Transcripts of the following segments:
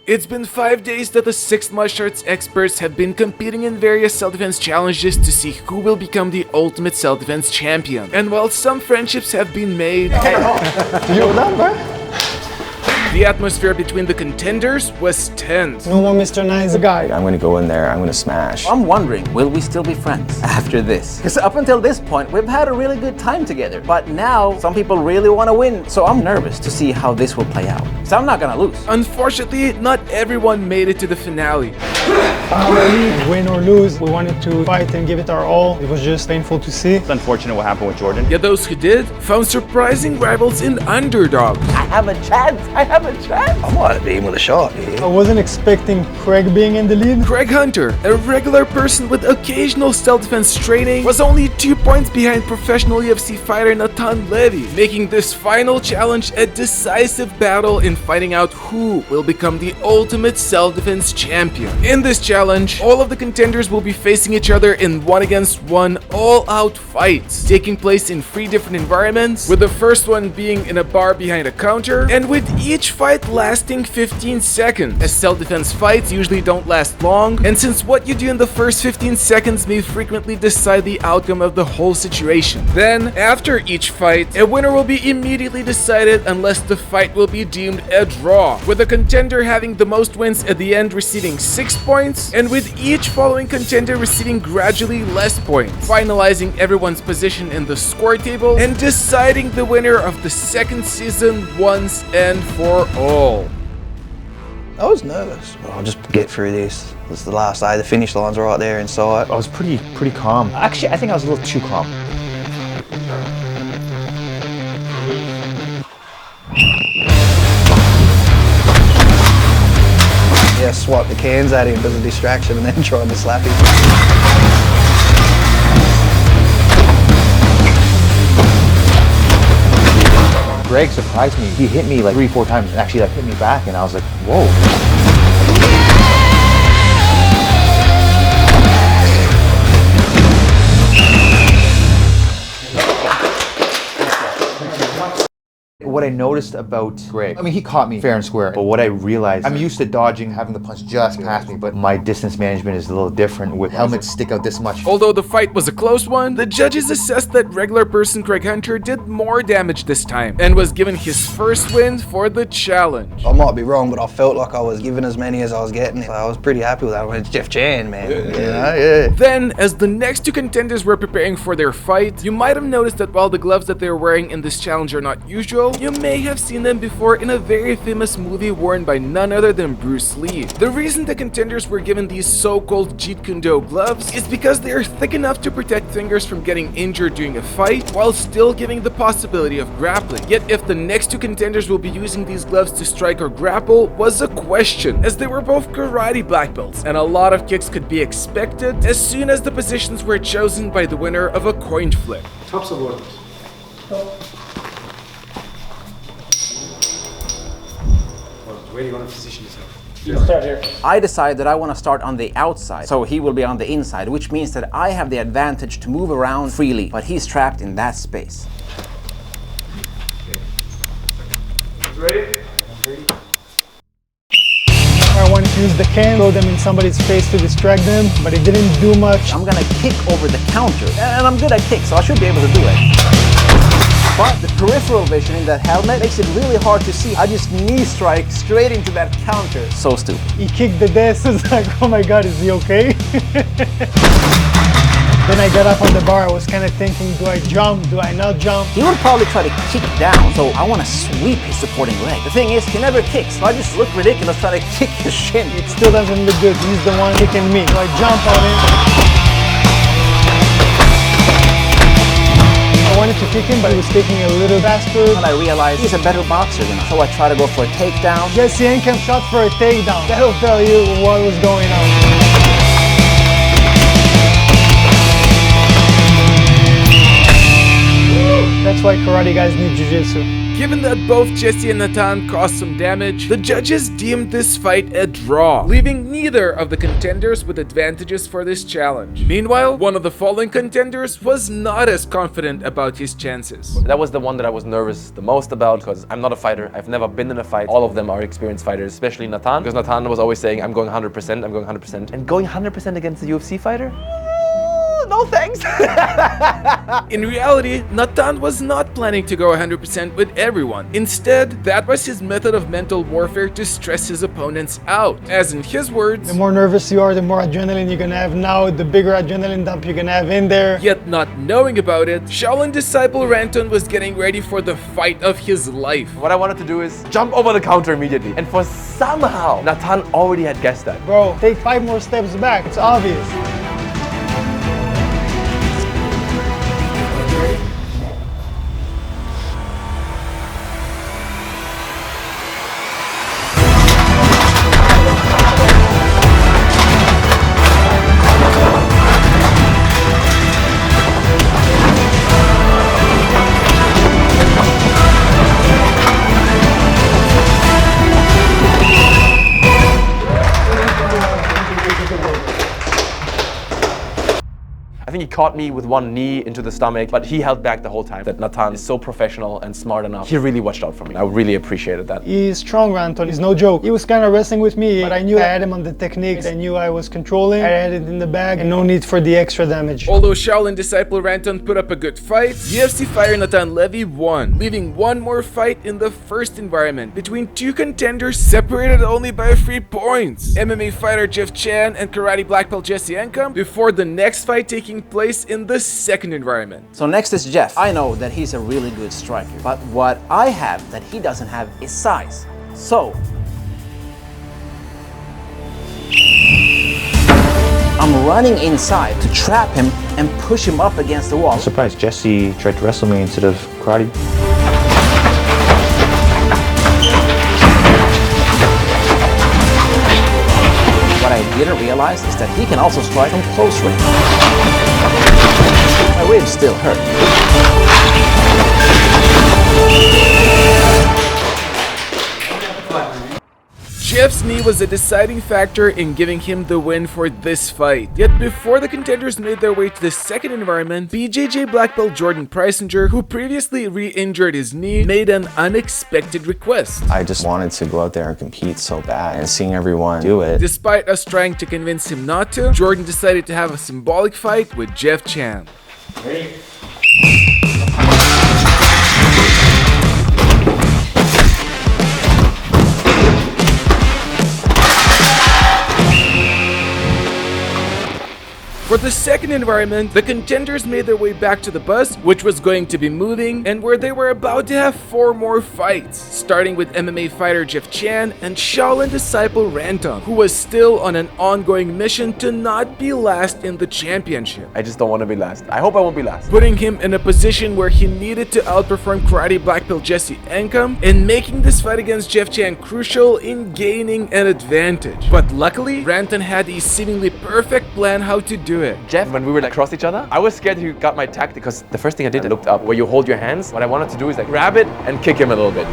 It's been 5 days that the 6 martial arts experts have been competing in various self-defense challenges to see who will become the ultimate self-defense champion. And while some friendships have been made, You done, bro? the atmosphere between the contenders was tense. No more Mr. Nice Guy. I'm gonna go in there, I'm gonna smash. I'm wondering, will we still be friends after this? Because up until this point, we've had a really good time together. But now, some people really want to win. So I'm nervous to see how this will play out. So I'm not gonna lose. Unfortunately, not everyone made it to the finale. Win or lose, we wanted to fight and give it our all. It was just painful to see. It's unfortunate what happened with Jordan. Yet those who did found surprising rivals in underdogs. I have a chance. I have a chance. I might have beat him with a shot here. I wasn't expecting Craig being in the lead. Craig Hunter, a regular person with occasional self-defense training, was only 2 points behind professional UFC fighter Natan Levy, making this final challenge a decisive battle in finding out who will become the ultimate self-defense champion. In this challenge, all of the contenders will be facing each other in 1-against-1 all-out fights, taking place in 3 different environments, with the first one being in a bar behind a counter, and with each fight lasting 15 seconds, as self-defense fights usually don't last long, and since what you do in the first 15 seconds may frequently decide the outcome of the whole situation. Then, after each fight, a winner will be immediately decided unless the fight will be deemed a draw, with the contender having the most wins at the end receiving 6 points, and with each following contender receiving gradually less points, finalizing everyone's position in the score table and deciding the winner of the second season once and for all. I was nervous. I'll just get through this. It's the last day. The finish line's right there in sight. I was pretty calm. Actually, I think I was a little too calm. Yeah, swiped the cans at him as a distraction and then tried to slap him. Greg surprised me. He hit me like 3-4 times and actually hit me back, and I was like, whoa. What I noticed about Greg, I mean, he caught me fair and square, but what I realized, I'm used to dodging, having the punch just past me, but my distance management is a little different with helmets stick out this much. Although the fight was a close one, the judges assessed that regular person Craig Hunter did more damage this time and was given his first win for the challenge. I might be wrong, but I felt like I was giving as many as I was getting. So I was pretty happy with that one. It's Jeff Chan, man. Yeah. Then, as the next 2 contenders were preparing for their fight, you might have noticed that while the gloves that they're wearing in this challenge are not usual, you may have seen them before in a very famous movie worn by none other than Bruce Lee. The reason the contenders were given these so-called Jeet Kune Do gloves is because they are thick enough to protect fingers from getting injured during a fight while still giving the possibility of grappling. Yet if the next 2 contenders will be using these gloves to strike or grapple was a question, as they were both karate black belts and a lot of kicks could be expected as soon as the positions were chosen by the winner of a coin flip. Top support. Where do you want to position yourself? You start here. I decided that I want to start on the outside, so he will be on the inside, which means that I have the advantage to move around freely, but he's trapped in that space. Ready? I wanted to use the can, throw them in somebody's face to distract them, but it didn't do much. I'm gonna kick over the counter, and I'm good at kicks, so I should be able to do it. But the peripheral vision in that helmet makes it really hard to see. I just knee strike straight into that counter. So stupid. He kicked the desk. I was like, oh my god, is he okay? Then I got up on the bar. I was kind of thinking, do I jump? Do I not jump? He would probably try to kick down, so I want to sweep his supporting leg. The thing is, he never kicks, so I just look ridiculous trying to kick his shin. It still doesn't look good. He's the one kicking me. So I jump on him. I wanted to kick him, but he was kicking a little faster. And I realized he's a better boxer than I, so I try to go for a takedown. Jesse Enkamp shot for a takedown. That'll tell you what was going on. That's why karate guys need jiu-jitsu. Given that both Jesse and Natan caused some damage, the judges deemed this fight a draw, leaving neither of the contenders with advantages for this challenge. Meanwhile, one of the following contenders was not as confident about his chances. That was the one that I was nervous the most about because I'm not a fighter. I've never been in a fight. All of them are experienced fighters, especially Natan, because Natan was always saying, I'm going 100%, I'm going 100%. And going 100% against a UFC fighter? No thanks. In reality, Natan was not planning to go 100% with everyone. Instead, that was his method of mental warfare to stress his opponents out. As in his words, The more nervous you are, the more adrenaline you're gonna have now, the bigger adrenaline dump you're gonna have in there. yet not knowing about it, Shaolin disciple Ranton was getting ready for the fight of his life. What I wanted to do is jump over the counter immediately. And for somehow, Natan already had guessed that. Bro, take 5 more steps back, it's obvious. I think he caught me with one knee into the stomach, but he held back the whole time. That Natan is so professional and smart enough. He really watched out for me. I really appreciated that. He's strong, Ranton. He's no joke. He was kind of wrestling with me, but I knew I had him on the techniques. I knew I was controlling. I had it in the bag, and no need for the extra damage. Although Shaolin disciple Ranton put up a good fight, UFC fighter Natan Levy won, leaving one more fight in the first environment between two contenders separated only by 3 points. MMA fighter Jeff Chan and karate black belt Jesse Enkamp, before the next fight taking place in the second environment. So next is Jeff. I know that he's a really good striker, but what I have that he doesn't have is size. So I'm running inside to trap him and push him up against the wall. I'm surprised Jesse tried to wrestle me instead of karate. What I didn't realize is that he can also strike from close range. My ribs still hurt. Jeff's knee was a deciding factor in giving him the win for this fight. Yet before the contenders made their way to the second environment, BJJ black belt Jordan Preisinger, who previously re-injured his knee, made an unexpected request. I just wanted to go out there and compete so bad, and seeing everyone do it. Despite us trying to convince him not to, Jordan decided to have a symbolic fight with Jeff Chan. For the second environment, the contenders made their way back to the bus, which was going to be moving, and where they were about to have 4 more fights, starting with MMA fighter Jeff Chan and Shaolin disciple Ranton, who was still on an ongoing mission to not be last in the championship, I just don't want to be last. I hope I won't be last. putting him in a position where he needed to outperform karate black belt Jesse Enkamp and making this fight against Jeff Chan crucial in gaining an advantage. But luckily, Ranton had a seemingly perfect plan how to do it. Jeff, when we were like across each other, I was scared he got my tactic because the first thing I did, I looked up where you hold your hands. What I wanted to do is like grab it and kick him a little bit.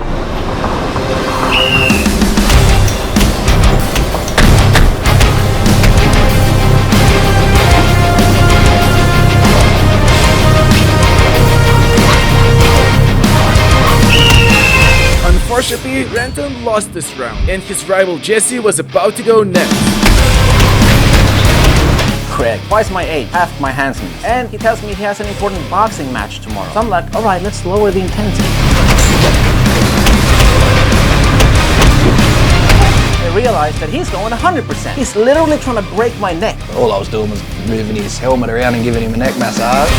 Unfortunately, Ranton lost this round, and his rival Jesse was about to go next. Craig, twice my age, half my handsomeness. And he tells me he has an important boxing match tomorrow. So I'm like, alright, let's lower the intensity. I realized that he's going 100%. He's literally trying to break my neck. All I was doing was moving his helmet around and giving him a neck massage.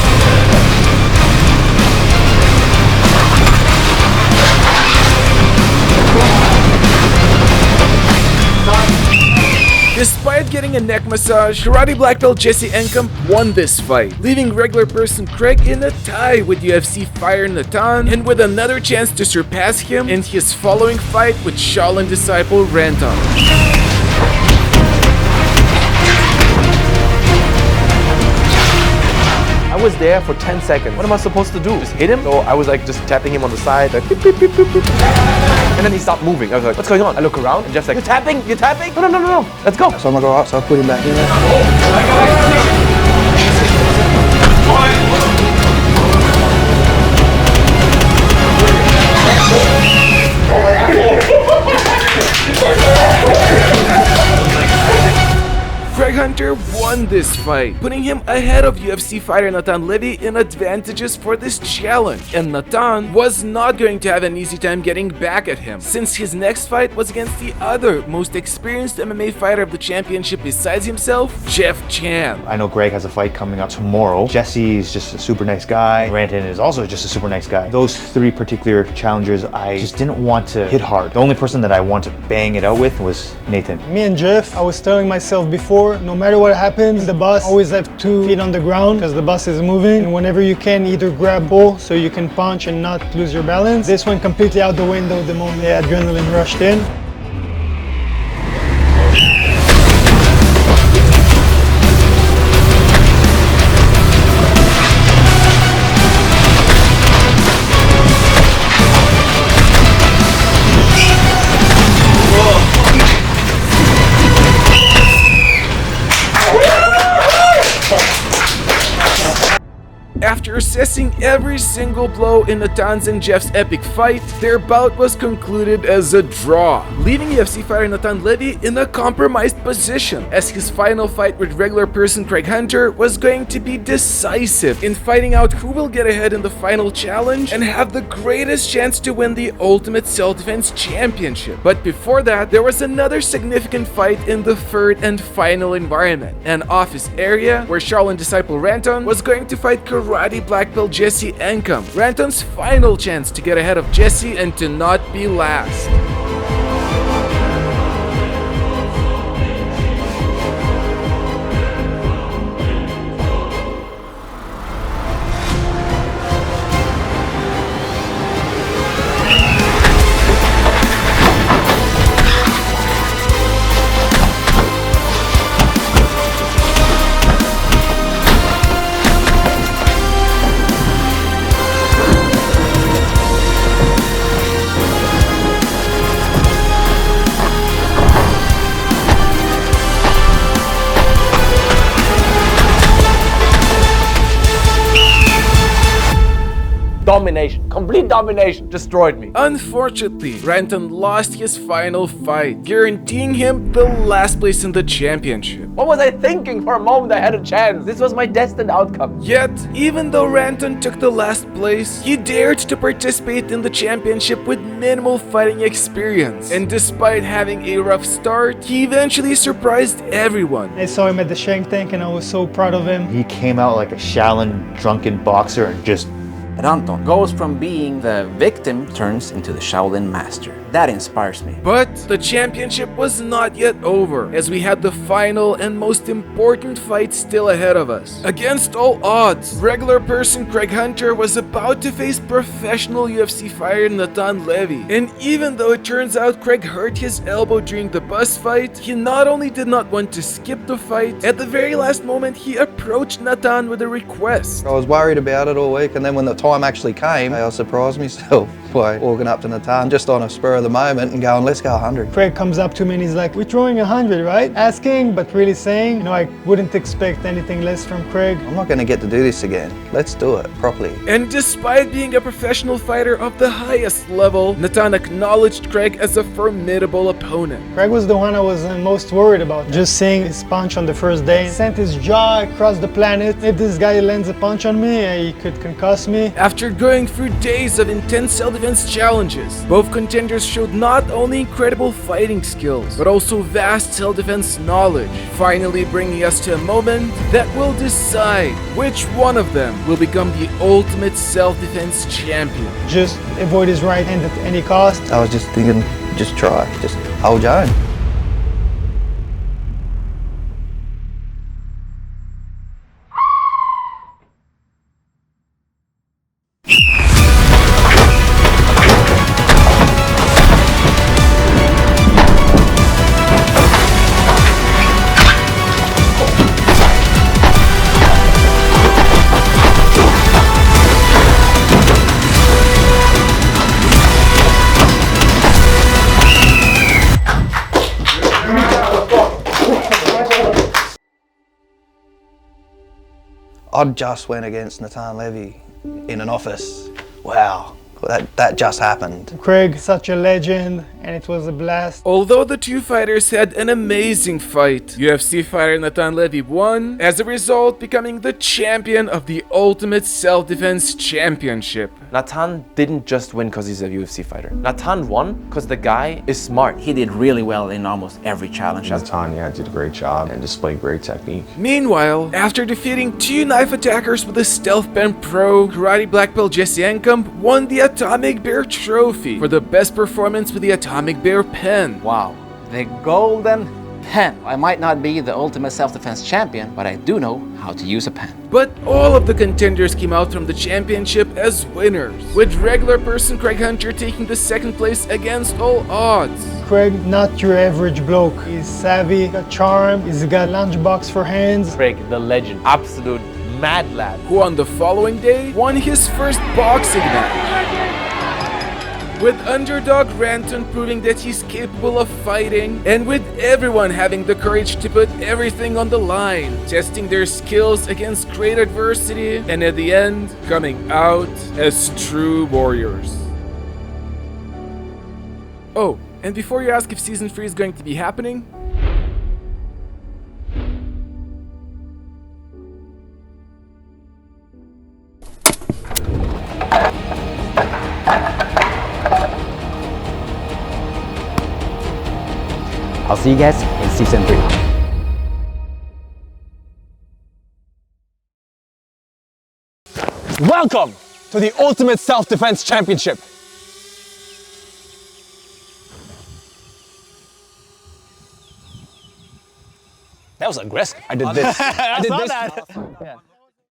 Despite getting a neck massage, karate black belt Jesse Enkamp won this fight, leaving regular person Craig in a tie with UFC fighter Natan, and with another chance to surpass him in his following fight with Shaolin disciple Ranton. I was there for 10 seconds. What am I supposed to do? Just hit him? So I was like just tapping him on the side, like beep, beep, beep, beep, beep. And then he stopped moving. I was like, what's going on? I look around and Jeff's like, you're tapping? You're tapping? No, no, no, no, no. Let's go. So I'm gonna go up, so I'll put him back in there. Greg Hunter won this fight, putting him ahead of UFC fighter Natan Levy in advantages for this challenge. And Natan was not going to have an easy time getting back at him, since his next fight was against the other most experienced MMA fighter of the championship besides himself, Jeff Chan. I know Greg has a fight coming up tomorrow. Jesse is just a super nice guy. Ranton is also just a super nice guy. Those three particular challengers, I just didn't want to hit hard. The only person that I want to bang it out with was Natan. Me and Jeff, I was telling myself before, no matter what happens, the bus always have 2 feet on the ground because the bus is moving. And whenever you can, either grab pull so you can punch and not lose your balance. This went completely out the window the moment the adrenaline rushed in. After assessing every single blow in Natan's and Jeff's epic fight, their bout was concluded as a draw, leaving UFC fighter Natan Levy in a compromised position, as his final fight with regular person Greg Hunter was going to be decisive in fighting out who will get ahead in the final challenge and have the greatest chance to win the Ultimate Self-Defense Championship. But before that, there was another significant fight in the third and final environment, an office area where Shaolin disciple Ranton was going to fight Karate black belt Jesse Enkamp, Ranton's final chance to get ahead of Jesse and to not be last. Domination, complete domination, destroyed me. Unfortunately, Ranton lost his final fight, guaranteeing him the last place in the championship. What was I thinking for a moment I had a chance? This was my destined outcome. Yet, even though Ranton took the last place, he dared to participate in the championship with minimal fighting experience. And despite having a rough start, he eventually surprised everyone. I saw him at the Shank Tank and I was so proud of him. He came out like a Shaolin drunken boxer and just Ranton goes from being the victim turns into the Shaolin master. That inspires me. But the championship was not yet over, as we had the final and most important fight still ahead of us. Against all odds, regular person Greg Hunter was about to face professional UFC fighter Natan Levy. And even though it turns out Greg hurt his elbow during the bus fight, he not only did not want to skip the fight, at the very last moment he approached Natan with a request. I was worried about it all week, and then when the time actually came, I surprised myself by walking up to Natan just on a spur of the moment and going, let's go 100. Craig comes up to me and he's like, we're throwing 100, right? Asking, but really saying, you know, I wouldn't expect anything less from Craig. I'm not going to get to do this again. Let's do it properly. And despite being a professional fighter of the highest level, Natan acknowledged Craig as a formidable opponent. Craig was the one I was most worried about. Just seeing his punch on the first day, sent his jaw across the planet. If this guy lands a punch on me, he could concuss me. After going through days of intense self-defense challenges, both contenders showed not only incredible fighting skills, but also vast self-defense knowledge, finally bringing us to a moment that will decide which one of them will become the ultimate self-defense champion. Just avoid his right hand at any cost. I was just thinking, just try, just hold your own. I just went against Natan Levy in an office. Wow, that just happened. Craig, such a legend, and it was a blast. Although the two fighters had an amazing fight, UFC fighter Natan Levy won, as a result becoming the champion of the Ultimate Self-Defense Championship. Natan didn't just win because he's a UFC fighter. Natan won because the guy is smart. He did really well in almost every challenge. Natan, yeah, did a great job and displayed great technique. Meanwhile, after defeating two knife attackers with a Stealth Pen Pro, Karate Black Belt Jesse Enkamp won the Atomic Bear Trophy for the best performance with the Atomic Bear Pen. Wow, the golden pen. I might not be the ultimate self-defense champion, but I do know how to use a pen. But all of the contenders came out from the championship as winners, with regular person Craig Hunter taking the second place against all odds. Craig, not your average bloke. He's savvy, got charm, he's got lunchbox for hands. Craig, the legend, absolute mad lad. Who on the following day won his first boxing match. With underdog Ranton proving that he's capable of fighting, and with everyone having the courage to put everything on the line, testing their skills against great adversity, and at the end, coming out as true warriors. Oh, and before you ask if Season 3 is going to be happening, I'll see you guys in Season 3. Welcome to the Ultimate Self-Defense Championship. That was aggressive. I did this. I did this.